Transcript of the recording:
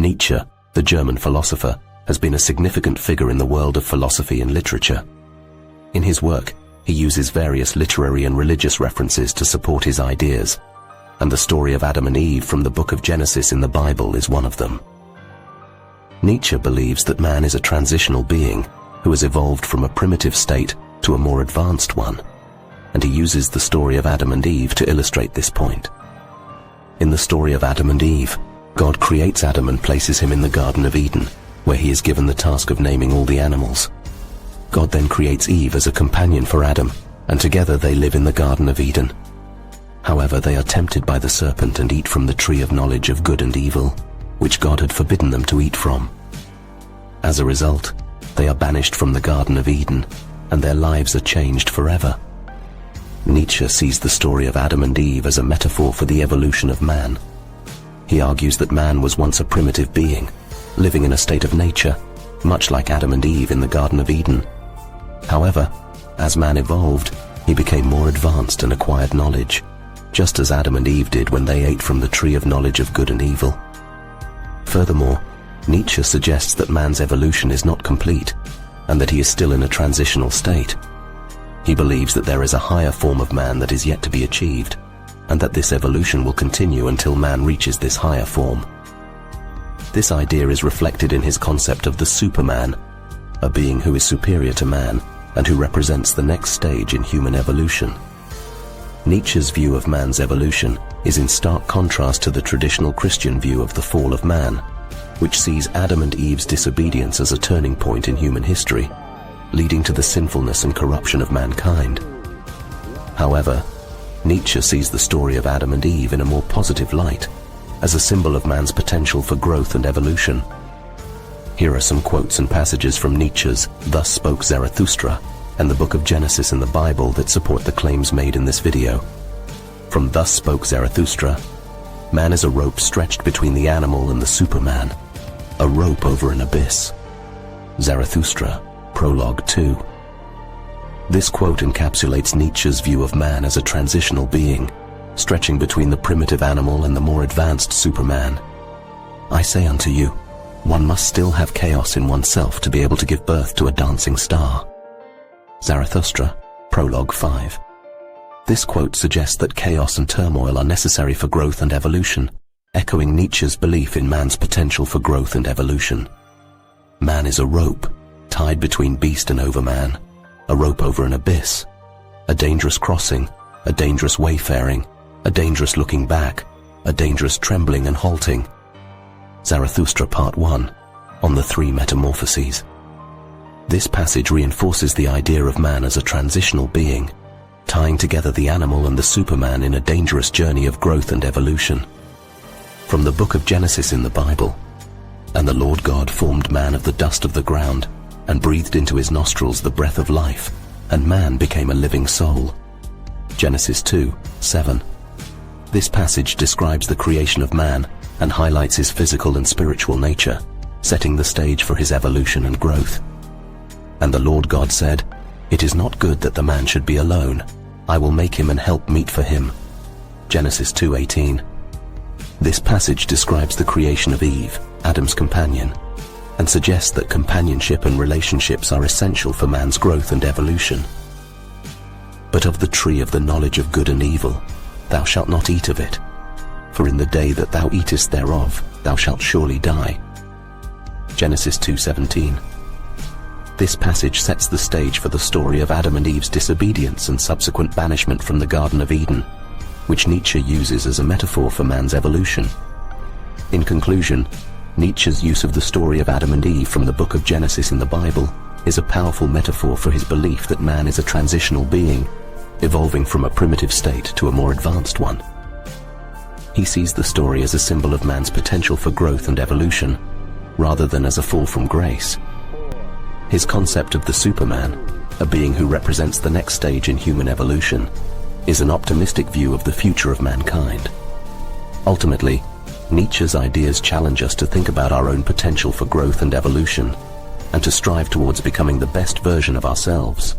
Nietzsche, the German philosopher, has been a significant figure in the world of philosophy and literature. In his work, he uses various literary and religious references to support his ideas, and the story of Adam and Eve from the book of Genesis in the Bible is one of them. Nietzsche believes that man is a transitional being who has evolved from a primitive state to a more advanced one, and he uses the story of Adam and Eve to illustrate this point. In the story of Adam and Eve, God creates Adam and places him in the Garden of Eden, where he is given the task of naming all the animals. God then creates Eve as a companion for Adam, and together they live in the Garden of Eden. However, they are tempted by the serpent and eat from the tree of knowledge of good and evil, which God had forbidden them to eat from. As a result, they are banished from the Garden of Eden, and their lives are changed forever. Nietzsche sees the story of Adam and Eve as a metaphor for the evolution of man. He argues that man was once a primitive being, living in a state of nature, much like Adam and Eve in the Garden of Eden. However, as man evolved, he became more advanced and acquired knowledge, just as Adam and Eve did when they ate from the tree of knowledge of good and evil. Furthermore, Nietzsche suggests that man's evolution is not complete, and that he is still in a transitional state. He believes that there is a higher form of man that is yet to be achieved, and that this evolution will continue until man reaches this higher form. This idea is reflected in his concept of the Superman, a being who is superior to man and who represents the next stage in human evolution. Nietzsche's view of man's evolution is in stark contrast to the traditional Christian view of the fall of man, which sees Adam and Eve's disobedience as a turning point in human history, leading to the sinfulness and corruption of mankind. However, Nietzsche sees the story of Adam and Eve in a more positive light, as a symbol of man's potential for growth and evolution. Here are some quotes and passages from Nietzsche's Thus Spoke Zarathustra and the book of Genesis in the Bible that support the claims made in this video. From Thus Spoke Zarathustra, man is a rope stretched between the animal and the Superman, a rope over an abyss. Zarathustra, Prologue 2. This quote encapsulates Nietzsche's view of man as a transitional being, stretching between the primitive animal and the more advanced Superman. I say unto you, one must still have chaos in oneself to be able to give birth to a dancing star. Zarathustra, Prologue 5. This quote suggests that chaos and turmoil are necessary for growth and evolution, echoing Nietzsche's belief in man's potential for growth and evolution. Man is a rope, tied between beast and overman, a rope over an abyss, a dangerous crossing, a dangerous wayfaring, a dangerous looking back, a dangerous trembling and halting. Zarathustra Part 1, on the three metamorphoses. This passage reinforces the idea of man as a transitional being, tying together the animal and the Superman in a dangerous journey of growth and evolution. From the book of Genesis in the Bible, and the Lord God formed man of the dust of the ground, and breathed into his nostrils the breath of life, and man became a living soul. Genesis 2:7. This passage describes the creation of man and highlights his physical and spiritual nature, setting the stage for his evolution and growth. And the Lord God said, It is not good that the man should be alone. I will make him an help meet for him. Genesis 2:18. This passage describes the creation of Eve, Adam's companion, and suggests that companionship and relationships are essential for man's growth and evolution. But of the tree of the knowledge of good and evil, thou shalt not eat of it, for in the day that thou eatest thereof, thou shalt surely die. Genesis 2:17. This passage sets the stage for the story of Adam and Eve's disobedience and subsequent banishment from the Garden of Eden, which Nietzsche uses as a metaphor for man's evolution. In conclusion, Nietzsche's use of the story of Adam and Eve from the book of Genesis in the Bible is a powerful metaphor for his belief that man is a transitional being, evolving from a primitive state to a more advanced one. He sees the story as a symbol of man's potential for growth and evolution, rather than as a fall from grace. His concept of the Superman, a being who represents the next stage in human evolution, is an optimistic view of the future of mankind. Ultimately, Nietzsche's ideas challenge us to think about our own potential for growth and evolution, and to strive towards becoming the best version of ourselves.